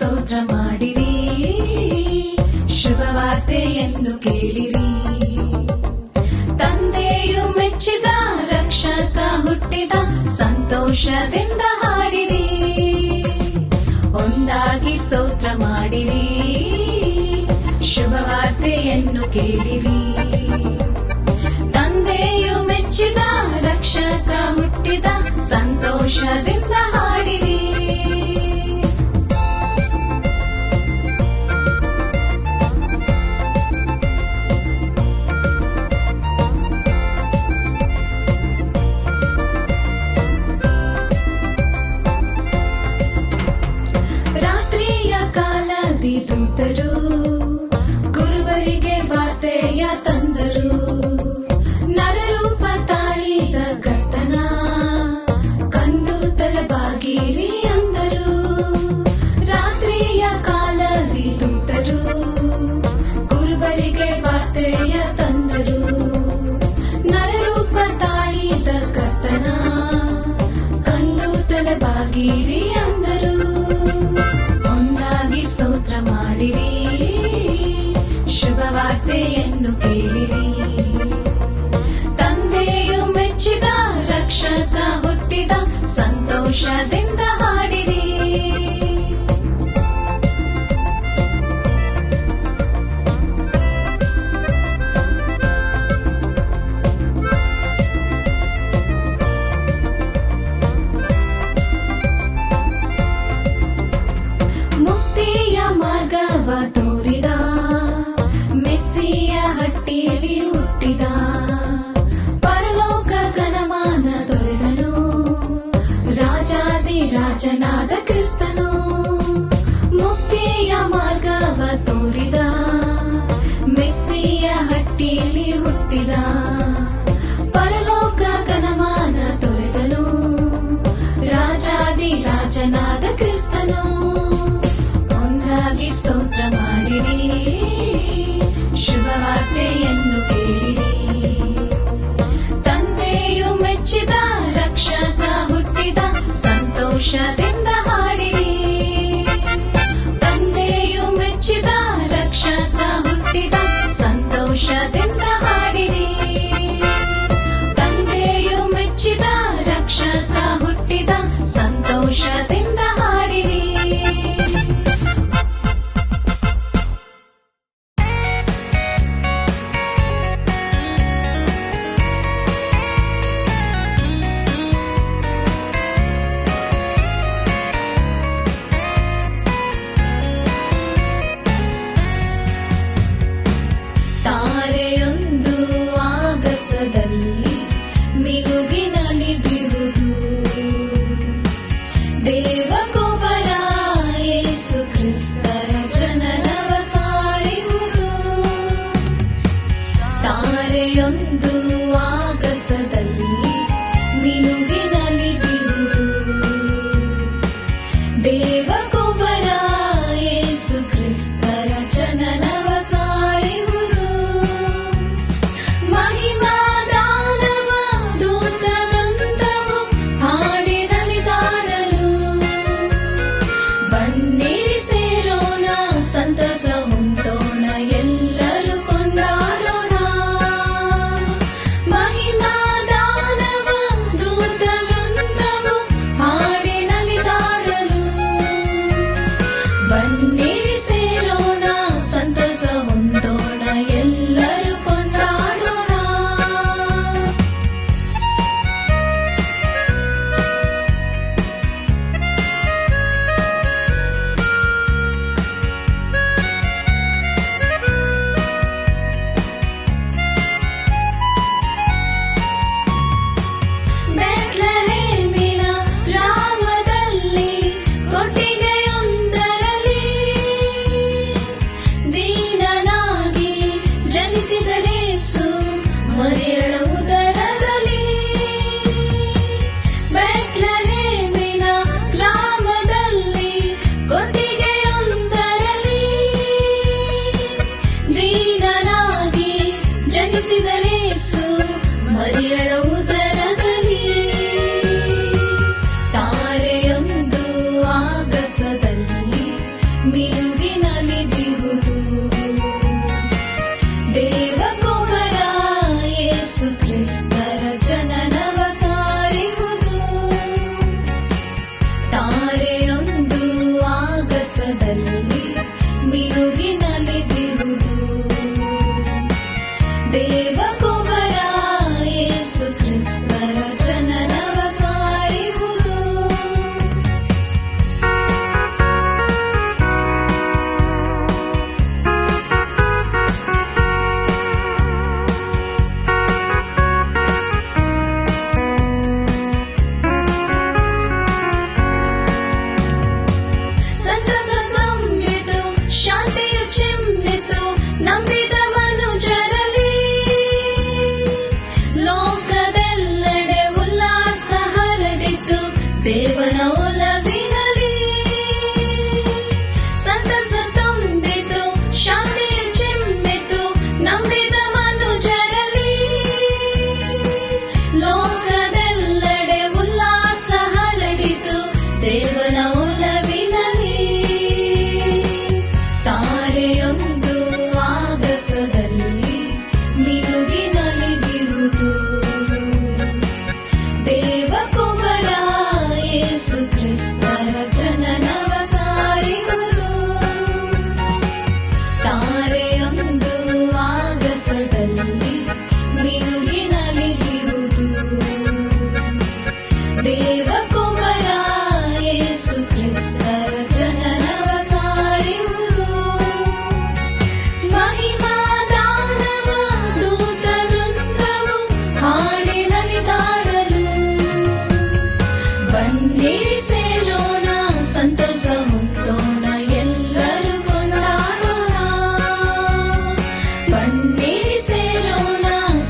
ಸ್ತೋತ್ರ ಮಾಡಿರಿ, ಶುಭವಾರ್ತೆಯನ್ನು ಕೇಳಿರಿ. ತಂದೆಯು ಮೆಚ್ಚಿದ ರಕ್ಷಕ ಹುಟ್ಟಿದ, ಸಂತೋಷದಿಂದ ಹಾಡಿರಿ. ಒಂದಾಗಿ ಸ್ತೋತ್ರ ಮಾಡಿರಿ, ಶುಭವಾರ್ತೆಯನ್ನು ಕೇಳಿರಿ. ತಂದೆಯು ಮೆಚ್ಚಿದ ರಕ್ಷಕ ಹುಟ್ಟಿದ, ಸಂತೋಷದಿಂದ ಹಾಡಿರಿ. ರಾತ್ರಿಯ ಕಾಲದಿ ದೂತರು ಗುರುವರಿಗೆ ವಾರ್ತೆಯ ತಂದರು. ನರರೂಪ ತಾಳಿದ ಕರ್ತನ ಕಂಡು ತಲೆಬಾಗಿರಿ ಅಂದರು. ರಾತ್ರಿಯ ಕಾಲದಿ ದೂತರು ಗುರುವರಿಗೆ ವಾರ್ತೆಯ ತಂದರು. ನರರೂಪ ತಾಳಿದ ಕರ್ತನ ಕಂಡು ತಲೆಬಾಗಿರಿ ಅಂದರು. ಒಂದಾಗಿ ಸ್ತೋತ್ರ ಮಾಡಿರಿ, ಶುಭವಾರ್ತೆಯನ್ನು ಕೇಳಿರಿ. ತಂದೆಯು ಮೆಚ್ಚಿದ ರಕ್ಷಕ ಹುಟ್ಟಿದ, ಸಂತೋಷದಿಂದ ಹಾಡಿರಿ. ಮುಕ್ತಿಯ ಮಾರ್ಗವ ತೋರಿದ, ಮೆಸ್ಸಿಯ ಹಟ್ಟಿಯಲ್ಲಿ ಹುಟ್ಟಿದ. ಪರಲೋಕ ಘನಮಾನ ದೊರೆದನು, ರಾಜಾದಿ ರಾಜನಾದ ಕ್ರಿಸ್ತನು. ಮುಕ್ತಿಯ ಮಾರ್ಗವ ತೋರಿದ, ಮೆಸ್ಸಿಯ ಹಟ್ಟಿಯಲ್ಲಿ ಹುಟ್ಟಿದ. ಪರಲೋಕ ಘನಮಾನ ದೊರೆದನು, ರಾಜಾದಿ ರಾಜನಾದ ಕ್ರಿಸ್ತನು. ಒಂದಾಗಿ ಸ್ತೋತ್ರ ಮಾಡಿರಿ, ಶುಭವಾರ್ತೆಯನ್ನು ಕೇಳಿರಿ. ತಂದೆಯು ಮೆಚ್ಚಿದ ರಕ್ಷಕ ಹುಟ್ಟಿದ, ಸಂತೋಷದಿಂದ ಹಾಡಿರಿ. ತಂದೆಯು ಮೆಚ್ಚಿದ ರಕ್ಷಕ ಹುಟ್ಟಿದ, ಸಂತೋಷದಿಂದ ಹಾಡಿರಿ. ತಂದೆಯು ಮೆಚ್ಚಿದ ರಕ್ಷಕ ಹುಟ್ಟಿದ, ಸಂತೋಷದಿಂದ ಹಾಡಿರಿ. ತಾರೆಯೊಂದು ಆಗಸದಲ್ಲಿ ಮಿನುಗಿನಲಿದಿರುವುದು, ದೇವಕುವರ ಯೇಸು ಕ್ರಿಸ್ತರ ಜನನವ ಸಾರಿರುವುದು. ತಾರೆಯೊಂದು ಆಗಸದಲ್ಲಿ ಮಿನುಗಿನಲಿದಿರುವುದು, ದೇವಕುವರ ಯೇಸು ಕ್ರಿಸ್ತರ ಜನನವ ಸಾರಿರುವುದು. ಮಹಿಮಾದಾನವ ದೂತ ವೃಂದವು ಹಾಡಿನಲಿದಾಡಲು, ಬನ್ನಿರಿ ಸೇರೋಣ, ಸಂತಸ ಹೊಂದೋಣ, ಎಲ್ಲರೂ ಕೊಂಡಾಡೋಣ. ಮಹಿಮಾದಾನವ ದೂತ ವೃಂದವು ಹಾಡಿನಲಿದಾಡಲು, ಆಗಸದಲ್ಲಿ ಮಿನುಗಿ ನಲಿದಿರುವುದು ದೇವಕುಮಾರ ಯೇಸು ಕ್ರಿಸ್ತರ ಜನನವ ಸಾರಿರುವುದು ಸಂತಸ ತುಂಬಿತು ಶಾಂತಿಯು ಚಿಮ್ಮಿತು ನಂಬಿದ ಮನುಜರಲ್ಲಿ ಲೋಕದೆಲ್ಲೆಡೆ ಉಲ್ಲಾಸ ಹರಡಿತು ದೇವನ ಒಲವಿನಲ್ಲಿ ಸಂತಸ ತುಂಬಿತು ಶಾಂತಿಯು ಚಿಮ್ಮಿತು ನಂಬಿದ ಮನುಜರಲ್ಲಿ ಲೋಕದೆಲ್ಲೆಡೆ ಉಲ್ಲಾಸ ಹರಡಿತು ದೇವನ ಒಲವಿನಲ್ಲಿ ತಾರೆಯೊಂದು ಆಗಸದಲ್ಲಿ ಮಿನುಗಿ ನಲಿದಿರುವುದು ದೇವಕುಮಾರ ಯೇಸು ಕ್ರಿಸ್ತರ ಜನನವ ಸಾರಿರುವುದು ತಾರೆಯೊಂದು ಆಗಸದಲ್ಲಿ ಮಿನುಗಿ ನಲಿದಿರುವುದು ದೇವಕುಮಾರ ಯೇಸು ಕ್ರಿಸ್ತರ ಜನನವ ಸಾರಿರುವುದು ಮಹಿಮಾದಾನವ ದೂತ ವೃಂದವು ಹಾಡಿನಲ್ಲಿ ತಾಡಲು ಬನ್ನಿರಿ ಸೇರೋಣ ಸಂತೋಷ ಹೊಂದೋಣ ಎಲ್ಲರೂ ಕೊಂಡಾಡೋಣ ಬನ್ನಿರಿ ಸೇರೋಣ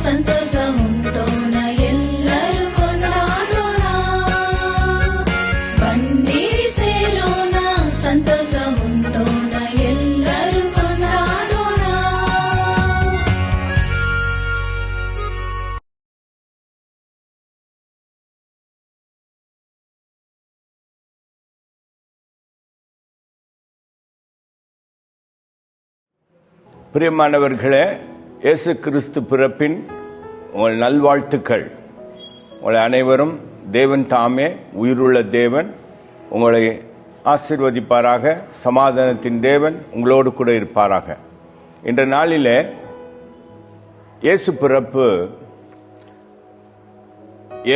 ಸಂತೋಷ ಹೊಂದೋಣ ಎಲ್ಲರೂ ಕೊಂಡಾಡೋಣ ಬನ್ನಿರಿ ಸೇರೋಣ ಸಂತೋಷ ಹೊಂದೋಣ ಎಲ್ಲರೂ ಕೊಂಡಾಡೋಣ பிரியமானவர்களே, இயேசு கிறிஸ்து பிறப்பின் உங்கள் நல்வாழ்த்துக்கள். உங்களை அனைவரும் தேவன் தாமே உயிருள்ள தேவன் உங்களை ஆசீர்வதிப்பாராக. சமாதானத்தின் தேவன் உங்களோடு கூட இருப்பாராக. இன்ற நாளிலே இயேசு பிறப்பு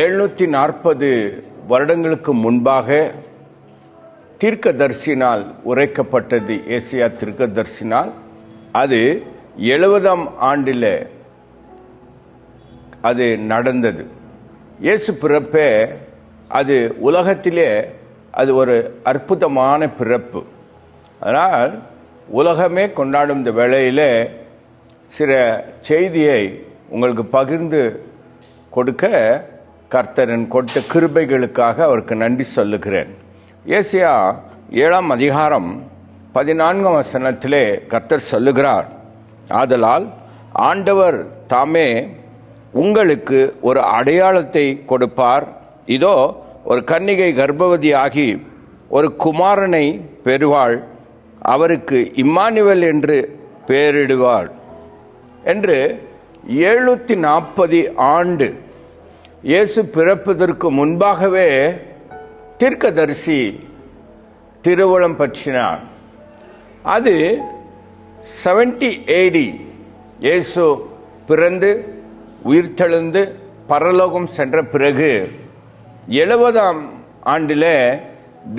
740 வருடங்களுக்கு முன்பாக தீர்க்கதரிசினால் உரைக்கப்பட்டது. ஏசியா தீர்க்கதரிசினால் அது 70ஆம் ஆண்டில் அது நடந்தது. இயேசு பிறப்பே அது உலகத்திலே அது ஒரு அற்புதமான பிறப்பு. அதனால் உலகமே கொண்டாடும் இந்த வேளையிலே சில செய்தியை உங்களுக்கு பகிர்ந்து கொடுக்க கர்த்தரன் கொடுத்த கிருபைகளுக்காக அவருக்கு நன்றி சொல்லுகிறேன். ஏசியா 7ஆம் அதிகாரம் 14ஆம் வசனத்திலே கர்த்தர் சொல்லுகிறார், ஆதலால் ஆண்டவர் தாமே உங்களுக்கு ஒரு அடையாளத்தை கொடுப்பார். இதோ ஒரு கன்னிகை கர்ப்பவதியாகி ஒரு குமாரனை பெறுவாள், அவருக்கு இம்மானுவேல் என்று பெயரிடுவாள் என்று 740 ஆண்டு இயேசு பிறப்பதற்கு முன்பாகவே தீர்க்கதரிசி திருவுளம் பற்றினார். அது 70 AD இயேசு பிறந்து உயிர்த்தெழுந்து பரலோகம் சென்ற பிறகு 70ஆம் ஆண்டில்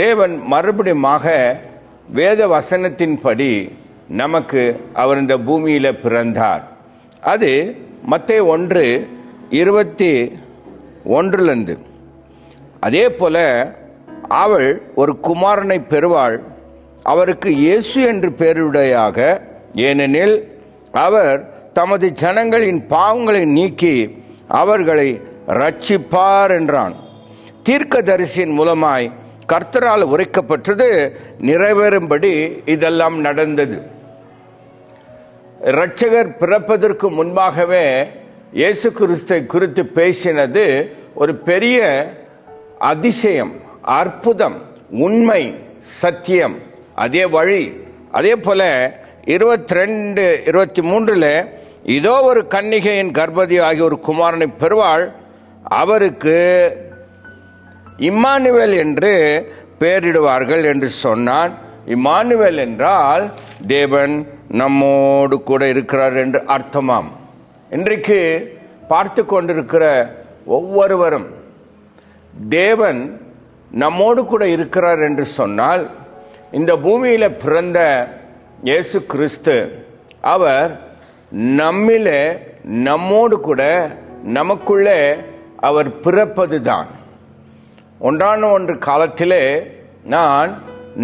தேவன் மறுபடியுமாக வேத வசனத்தின்படி நமக்கு அவர் இந்த பூமியில் பிறந்தார். அது மத்தேயு 1:21. அதே போல அவள் ஒரு குமாரனை பெறுவாள், அவருக்கு இயேசு என்று பெயருடையாக, ஏனெனில் அவர் தமது ஜனங்களின் பாவங்களை நீக்கி அவர்களை ரட்சிப்பார் என்றான். தீர்க்கதரிசியின் மூலமாய் கர்த்தரால் உரைக்கப்பட்டது நிறைவேறும்படி இதெல்லாம் நடந்தது. இரட்சகர் பிறப்பதற்கு முன்பாகவே இயேசு கிறிஸ்துவை குறித்து பேசினது ஒரு பெரிய அதிசயம், அற்புதம், உண்மை, சத்தியம், அதே வழி. அதே போல 22:23 இதோ ஒரு கன்னிகையின் கர்ப்பவதி ஆகிய ஒரு குமாரனை பெறுவாள், அவருக்கு இம்மானுவேல் என்று பெயரிடுவார்கள் என்று சொன்னான். இம்மானுவேல் என்றால் தேவன் நம்மோடு கூட இருக்கிறார் என்று அர்த்தமாம். இன்றைக்கு பார்த்து கொண்டிருக்கிற ஒவ்வொருவரும் தேவன் நம்மோடு கூட இருக்கிறார் என்று சொன்னால், இந்த பூமியில பிறந்த இயேசு கிறிஸ்து அவர் நம்மிலே நம்மோடு கூட நமக்குள்ளே அவர் பிறப்பதுதான். ஒன்றான ஒன்று காலத்திலே நான்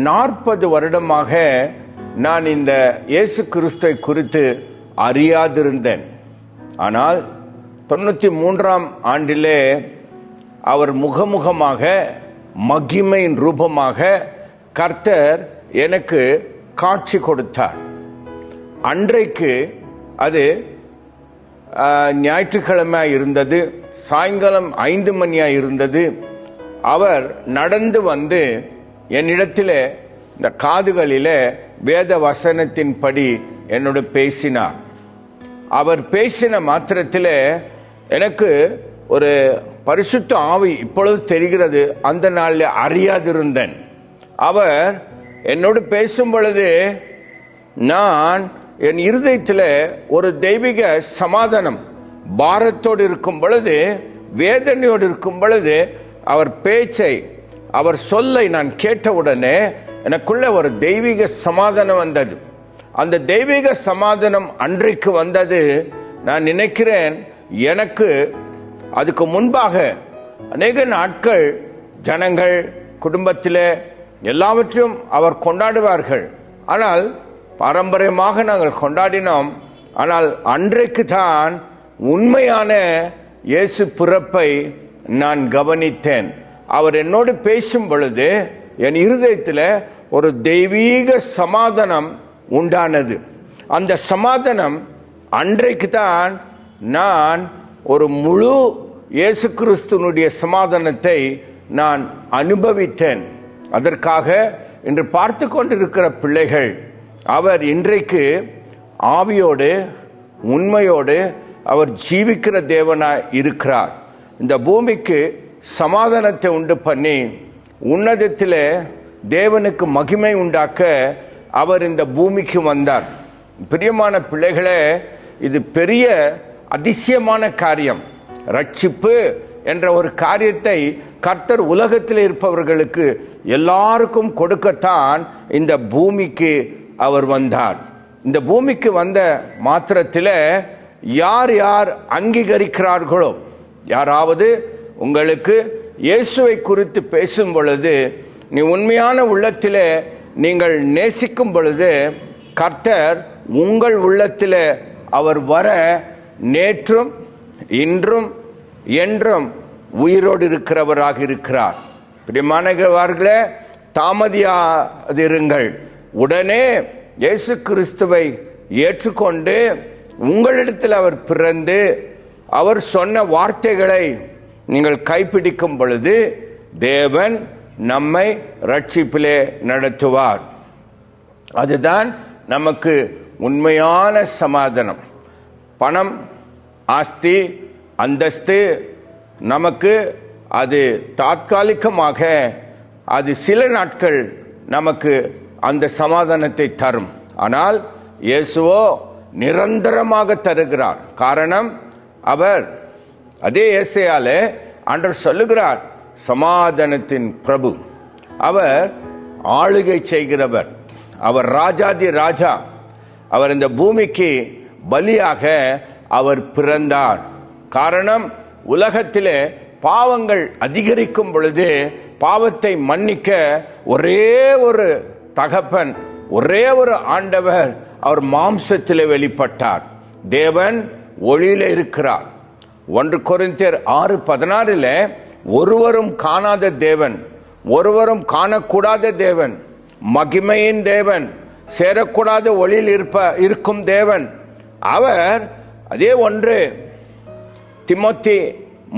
40 வருடமாக நான் இந்த இயேசு கிறிஸ்துவை குறித்து அறியாதிருந்தேன். ஆனால் 93ஆம் ஆண்டிலே அவர் முகமுகமாக மகிமையின் ரூபமாக கர்த்தர் எனக்கு காட்சி கொடுத்தார். அன்றைக்கு அது ஞாயிற்றுக்கிழமை இருந்தது, சாயங்காலம் 5 மணியாக இருந்தது. அவர் நடந்து வந்து என்னிடத்தில் இந்த காதுகளிலே வேத வசனத்தின்படி என்னோடு பேசினார். அவர் பேசின மாத்திரத்தில் எனக்கு ஒரு பரிசுத்த ஆவி இப்பொழுது தெரிகிறது, அந்த நாளில் அறியாதிருந்தேன். அவர் என்னோடு பேசும் பொழுது நான் என் இருதயத்தில் ஒரு தெய்வீக சமாதானம், பாரத்தோடு இருக்கும் பொழுது, வேதனையோடு இருக்கும் பொழுது அவர் பேச்சை, அவர் சொல்லை நான் கேட்டவுடனே எனக்குள்ள ஒரு தெய்வீக சமாதானம் வந்தது. அந்த தெய்வீக சமாதானம் அன்றைக்கு வந்தது. நான் நினைக்கிறேன், எனக்கு அதுக்கு முன்பாக அநேக நாட்கள் ஜனங்கள் குடும்பத்தில் எல்லாவற்றையும் அவர் கொண்டாடுவார்கள். ஆனால் பாரம்பரியமாக நாங்கள் கொண்டாடினோம். ஆனால் அன்றைக்கு தான் உண்மையான இயேசு பிறப்பை நான் கவனித்தேன். அவர் என்னோடு பேசும் பொழுது என் இருதயத்தில் ஒரு தெய்வீக சமாதானம் உண்டானது. அந்த சமாதானம் அன்றைக்கு தான் நான் ஒரு முழு இயேசு கிறிஸ்துனுடைய சமாதானத்தை நான் அனுபவித்தேன். அதற்காக இன்று பார்த்து கொண்டிருக்கிற பிள்ளைகள், அவர் இன்றைக்கு ஆவியோடு உண்மையோடு அவர் ஜீவிக்கிற தேவனாய் இருக்கிறார். இந்த பூமிக்கு சமாதானத்தை உண்டு பண்ணி உன்னதத்தில் தேவனுக்கு மகிமை உண்டாக்க அவர் இந்த பூமிக்கு வந்தார். பிரியமான பிள்ளைகளே, இது பெரிய அதிசயமான காரியம். ரட்சிப்பு என்ற ஒரு காரியத்தை கர்த்தர் உலகத்தில் இருப்பவர்களுக்கு எல்லாருக்கும் கொடுக்கத்தான் இந்த பூமிக்கு அவர் வந்தார். இந்த பூமிக்கு வந்த மாத்திரத்தில் யார் யார் அங்கீகரிக்கிறார்களோ, யாராவது உங்களுக்கு இயேசுவை குறித்து பேசும் பொழுது, நீ உண்மையான உள்ளத்திலே நீங்கள் நேசிக்கும் பொழுது, கர்த்தர் உங்கள் உள்ளத்தில் அவர் வர நேற்றும் இன்றும் என்றும் உயிரோடு இருக்கிறவராக இருக்கிறார். பிரியமானவர்களே, தாமதியாதிருங்கள். உடனே இயேசு கிறிஸ்துவை ஏற்றுக்கொண்டு உங்களிடத்தில் அவர் பிறந்து அவர் சொன்ன வார்த்தைகளை நீங்கள் கைப்பிடிக்கும் பொழுது தேவன் நம்மை ரட்சிப்பிலே நடத்துவார். அதுதான் நமக்கு உண்மையான சமாதானம். பணம், ஆஸ்தி, அந்தஸ்து நமக்கு அது தாற்காலிகமாக, அது சில நாட்கள் நமக்கு அந்த சமாதானத்தை தரும். ஆனால் இயேசுவோ நிரந்தரமாக தருகிறார். காரணம், அவர் அதே ஏசாயாலே ஆண்டவர் சொல்லுகிறார், சமாதானத்தின் பிரபு. அவர் ஆளுகை செய்கிறவர், அவர் ராஜாதி ராஜா. அவர் இந்த பூமிக்கு பலியாக அவர் பிறந்தார். காரணம், உலகத்திலே பாவங்கள் அதிகரிக்கும் பொழுது பாவத்தை மன்னிக்க ஒரே ஒரு தகப்பன், ஒரே ஒரு ஆண்டவர் அவர் மாம்சத்திலே வெளிப்பட்டார். தேவன் ஒளியிலே இருக்கிறார். 1 கொரிந்தியர் 6:16 ஒருவரும் காணாத தேவன், ஒருவரும் காணக்கூடாத தேவன், மகிமையின் தேவன், சேரக்கூடாத ஒளியில் இருக்கும் தேவன் அவர். அதே 1 தீமோத்தேயு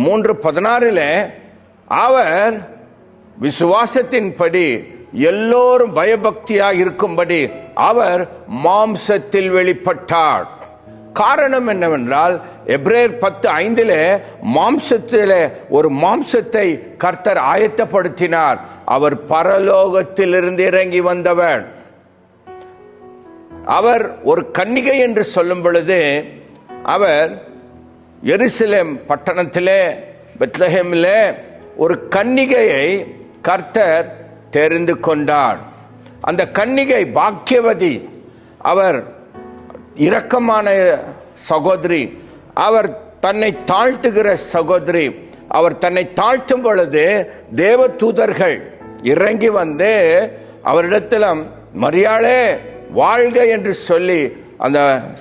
3:16 அவர் விசுவாசத்தின்படி எல்லோரும் பயபக்தியாக இருக்கும்படி அவர் மாம்சத்தில் வெளிப்பட்டார். காரணம் என்னவென்றால், எபிரேயர் 10:5 மாம்சத்தில் ஒரு மாம்சத்தை கர்த்தர் ஆயத்தப்படுத்தினார். அவர் பரலோகத்திலிருந்து இறங்கி வந்தவர். அவர் ஒரு கன்னிகை என்று சொல்லும் பொழுது அவர் எருசலேம் பட்டணத்திலே பெத்லஹேமிலே ஒரு கன்னிகையை கர்த்தர் தெரிந்து கொண்டார். அந்த கன்னிகை பாக்கியவதி, அவர் இரக்கமான சகோதரி, அவர் தன்னை தாழ்த்துகிற சகோதரி. அவர் தன்னை தாழ்த்தும் பொழுது தேவ தூதர்கள் இறங்கி வந்து அவரிடத்திலும் மரியாளே வாழ்க என்று சொல்லி அந்த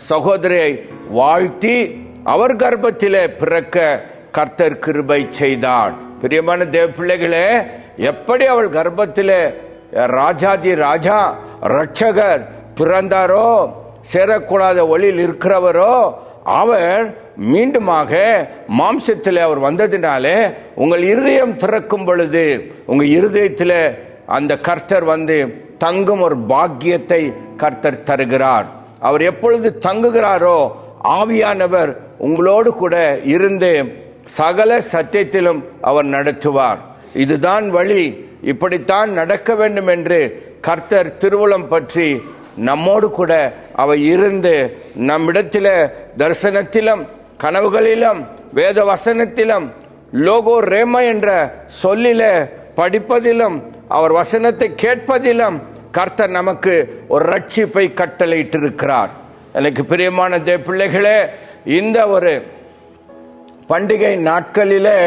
சகோதரியை வாழ்த்தி அவர் கர்ப்பத்திலே பிறக்க கர்த்தர் கிருபை செய்தார். பிரியமான தேவ பிள்ளைகளே, எப்படி அவள் கர்ப்பத்திலே ராஜாதி ராஜா ரட்சகர் பிறந்தாரோ, சேரக்கூடாத ஒளியில் இருக்கிறவரோ, அவர் மீண்டுமாக மாம்சத்தில் அவர் வந்ததினாலே உங்கள் இருதயம் திறக்கும் பொழுது உங்கள் இருதயத்தில் அந்த கர்த்தர் வந்து தங்கும் ஒரு பாக்கியத்தை கர்த்தர் தருகிறார். அவர் எப்பொழுது தங்குகிறாரோ ஆவியானவர் உங்களோடு கூட இருந்து சகல சத்தியத்திலும் அவர் நடத்துவார். இதுதான் வழி, இப்படித்தான் நடக்க வேண்டும் என்று கர்த்தர் திருவுளம் பற்றி நம்மோடு கூட அவர் இருந்து நம்மிடத்தில் தரிசனத்திலும் கனவுகளிலும் வேத வசனத்திலும் லோகோ ரேமா என்ற சொல்லில படிப்பதிலும் அவர் வசனத்தை கேட்பதிலும் கர்த்தர் நமக்கு ஒரு ரட்சிப்பை கட்டளையிட்டிருக்கிறார். எனக்கு பிரியமான தேவ பிள்ளைகளே, இந்த ஒரு பண்டிகை நாட்களிலே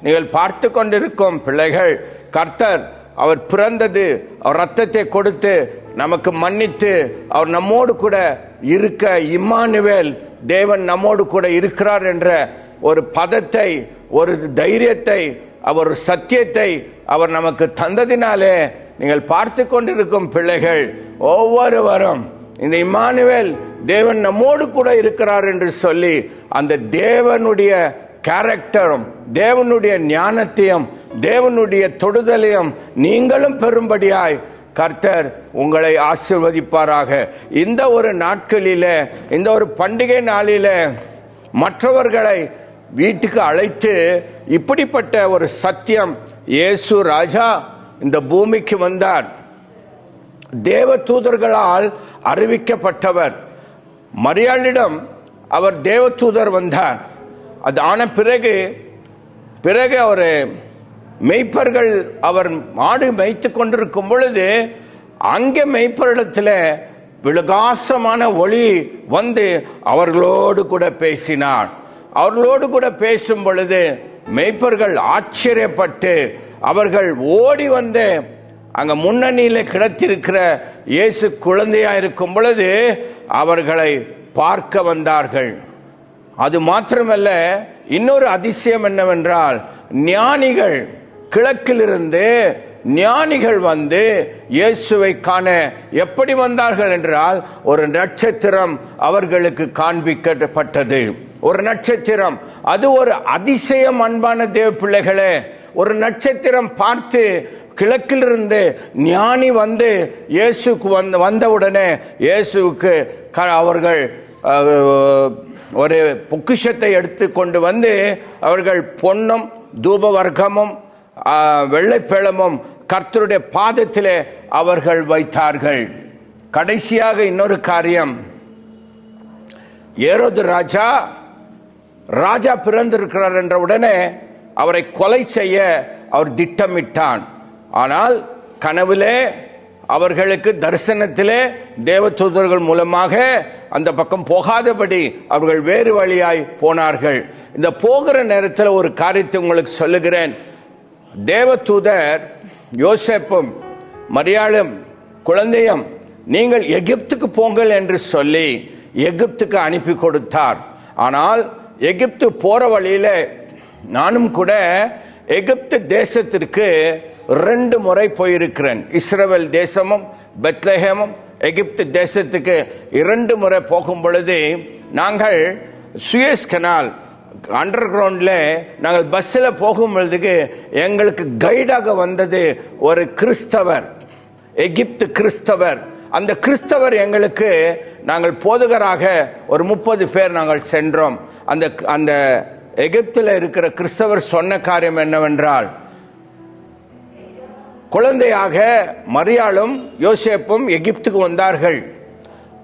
நீங்கள் பார்த்து கொண்டிருக்கும் பிள்ளைகள், கர்த்தர் அவர் பிறந்தது, அவர் ரத்தத்தை கொடுத்து நமக்கு மன்னித்து அவர் நம்மோடு கூட இருக்க, இம்மானுவேல் தேவன் நம்மோடு கூட இருக்கிறார் என்ற ஒரு பதத்தை, ஒரு தைரியத்தை, அவர் சத்தியத்தை அவர் நமக்கு தந்ததினாலே நீங்கள் பார்த்து கொண்டிருக்கும் பிள்ளைகள் ஒவ்வொருவரும் இந்த இம்மானுவேல் தேவன் நம்மோடு கூட இருக்கிறார் என்று சொல்லி அந்த தேவனுடைய கேரக்டரும் தேவனுடைய ஞானத்தையும் தேவனுடைய தொடுதலையும் நீங்களும் பெறும்படியாய் கர்த்தர் உங்களை ஆசீர்வதிப்பாராக. இந்த ஒரு நாட்களிலே, இந்த ஒரு பண்டிகை நாளிலே மற்றவர்களை வீட்டுக்கு அழைத்து இப்படிப்பட்ட ஒரு சத்தியம், இயேசு ராஜா இந்த பூமிக்கு வந்தார், தேவ தூதர்களால் அறிவிக்கப்பட்டவர். மரியாளிடம் அவர் தேவ தூதர் வந்தார். அது ஆன பிறகு அவர் மெய்ப்பர்கள் அவர் மாடு மேய்த்து கொண்டிருக்கும் பொழுது அங்கே மெய்ப்பரிடத்தில் விலகாசமான ஒளி வந்து அவர்களோடு கூட பேசினார். அவர்களோடு கூட பேசும் பொழுது மெய்ப்பர்கள் ஆச்சரியப்பட்டு அவர்கள் ஓடி வந்து அங்க முன்னணியில் கிடத்திருக்கிற இயேசு குழந்தையா இருக்கும் பொழுது அவர்களை பார்க்க வந்தார்கள். அது மாத்திரமல்ல, இன்னொரு அதிசயம் என்னவென்றால், ஞானிகள் கிழக்கிலிருந்து ஞானிகள் வந்து இயேசுவை காண எப்படி வந்தார்கள் என்றால், ஒரு நட்சத்திரம் அவர்களுக்கு காண்பிக்கப்பட்டது. ஒரு நட்சத்திரம், அது ஒரு அதிசயம். அன்பான தேவ பிள்ளைகளே, ஒரு நட்சத்திரம் பார்த்து கிழக்கிலிருந்து ஞானி வந்து இயேசுக்கு வந்தவுடனே இயேசுக்கு அவர்கள் ஒரு பொக்கிஷத்தை எடுத்து கொண்டு வந்து அவர்கள் பொன்னும் தூப வர்க்கமும் வெள்ளைப்பழமும் கர்த்தருடைய பாதத்திலே அவர்கள் வைத்தார்கள். கடைசியாக இன்னொரு காரியம், ஏரோது ராஜா பிறந்திருக்கிறார் என்ற உடனே அவரை கொலை செய்ய அவர் திட்டமிட்டான். ஆனால் கனவிலே அவர்களுக்கு தரிசனத்திலே தேவதூதர்கள் மூலமாக அந்த பக்கம் போகாதபடி அவர்கள் வேறு வழியாய் போனார்கள். இந்த போகிற நேரத்தில் ஒரு காரியத்தை உங்களுக்கு சொல்லுகிறேன். தேவதூதர் யோசேப்பும் மரியாளும் குழந்தையும் நீங்கள் எகிப்துக்கு போங்கள் என்று சொல்லி எகிப்துக்கு அனுப்பி கொடுத்தார். ஆனால் எகிப்து போற வழியில நானும் கூட எகிப்து தேசத்திற்கு 2 முறை போயிருக்கிறேன். இஸ்ரவேல் தேசமும் பெத்லஹேமும் எகிப்து தேசத்துக்கு 2 முறை போகும் பொழுது நாங்கள் சுயஸ் கனால் அண்டர் கிரவுண்ட்ல நாங்கள் பஸ்ஸில் போகும் பொழுதுக்கு எங்களுக்கு கைடாக வந்தது ஒரு கிறிஸ்தவர், எகிப்து கிறிஸ்தவர். அந்த கிறிஸ்தவர் எங்களுக்கு, நாங்கள் போதகராக ஒரு 30 பேர் நாங்கள் சென்றோம். அந்த எகிப்தில் இருக்கிற கிறிஸ்தவர் சொன்ன காரியம் என்னவென்றால், குழந்தையாக மரியாளும் யோசேப்பும் எகிப்துக்கு வந்தார்கள்.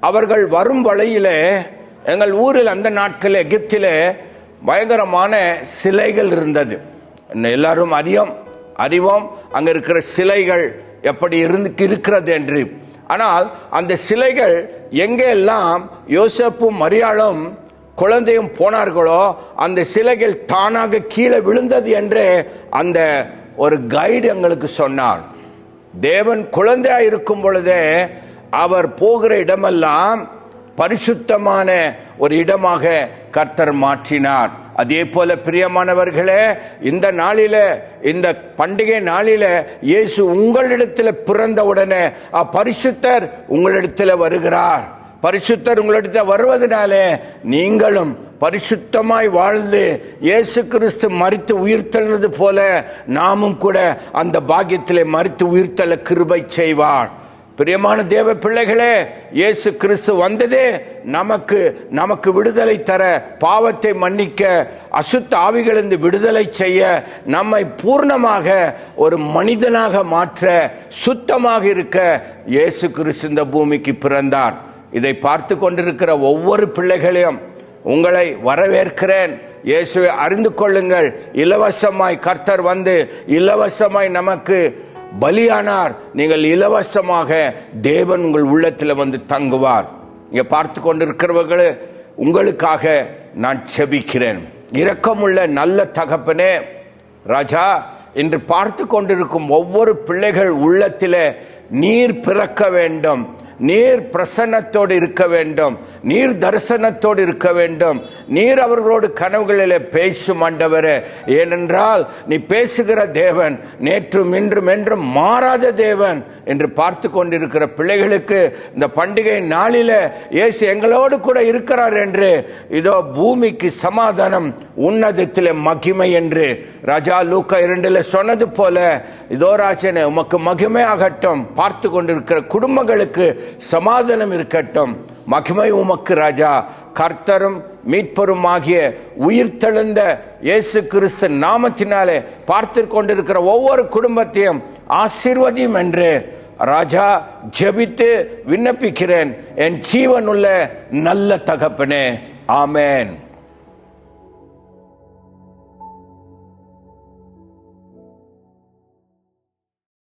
அவர்கள் வரும் வழியிலே எங்கள் ஊரில் அந்த நாட்களில் எகிப்திலே பயங்கரமான சிலைகள் இருந்தது. எல்லாரும் அறிவோம் அங்க இருக்கிற சிலைகள் எப்படி இருக்கிறது என்று. ஆனால் அந்த சிலைகள் எங்கெல்லாம் யோசேப்பும் மரியாளும் குழந்தையும் போனார்களோ அந்த சிலைகள் தானாக கீழே விழுந்தது என்று அந்த ஒரு கைடு எங்களுக்கு சொன்னார். தேவன் குழந்தையா இருக்கும் பொழுதே அவர் போகிற இடமெல்லாம் பரிசுத்தமான ஒரு இடமாக கர்த்தர் மாற்றினார். அதே போல பிரியமானவர்களே, இந்த நாளில, இந்த பண்டிகை நாளில இயேசு உங்களிடத்தில் பிறந்தவுடனே பரிசுத்தர் உங்களிடத்தில் வருகிறார். பரிசுத்தர் உங்களிடத்தில் வருவதனாலே நீங்களும் பரிசுத்தமாய் வாழ்ந்து இயேசு கிறிஸ்து மரித்து உயிர்த்தெழுந்தது போல நாமும் கூட அந்த பாக்கியத்திலே மரித்து உயிர்த்தெழ கிருபை செய்வார். பிரியமான தேவ பிள்ளைகளே, இயேசு கிறிஸ்து வந்ததே நமக்கு விடுதலை தர, பாவத்தை மன்னிக்க, அசுத்த ஆவிகளிலிருந்து விடுதலை செய்ய, நம்மை பூர்ணமாக ஒரு மனிதனாக மாற்ற, சுத்தமாக இருக்க இயேசு கிறிஸ்து இந்த பூமிக்கு பிறந்தார். இதை பார்த்து கொண்டிருக்கிற ஒவ்வொரு பிள்ளைகளையும் உங்களை வரவேற்கிறேன். இயேசுவை அறிந்து கொள்ளுங்கள். இலவசமாய் கர்த்தர் வந்து இலவசமாய் நமக்கு பலியானார். நீங்கள் இலவசமாக தேவன் உங்கள் உள்ளத்தில் வந்து தங்குவார். இங்க பார்த்து கொண்டிருக்கிறவர்களே, உங்களுக்காக நான் செபிக்கிறேன். இரக்கமுள்ள நல்ல தகப்பனே ராஜா, இன்று பார்த்து கொண்டிருக்கும் ஒவ்வொரு பிள்ளைகள் உள்ளத்திலே நீர் பிறக்க வேண்டும், நீர் பிரசன்னத்தோடு இருக்க வேண்டும், நீர் தரிசனத்தோடு இருக்க வேண்டும். நீர் அவர்களோடு கனவுகளிலே பேசும் ஆண்டவரே. ஏனென்றால் நீ பேசுகிற தேவன், நேற்றும் இன்றும் என்றும் மாறாத தேவன் என்று பார்த்து கொண்டிருக்கிற பிள்ளைகளுக்கு இந்த பண்டிகை நாளில இயேசு எங்களோடு கூட இருக்கிறார் என்று, இதோ பூமிக்கு சமாதானம், உன்னதத்திலே மகிமை என்று ராஜா லூக்கா 2 சொன்னது போல, இதோ ராஜனே உமக்கு மகிமை ஆகட்டும். பார்த்து கொண்டிருக்கிற குடும்பங்களுக்கு சமாதானம் இருக்கட்டும். மகிமை உமக்கு ராஜா. கர்த்தரும் மீட்பரும் ஆகிய உயிர்த்தெழுந்த இயேசு கிறிஸ்து நாமத்தினாலே பார்த்து கொண்டிருக்கிற ஒவ்வொரு குடும்பத்தையும் ஆசீர்வதியும் என்று ராஜா ஜெபித்து விண்ணப்பிக்கிறேன். என் ஜீவனுள்ள நல்ல தகப்பனே, ஆமென்.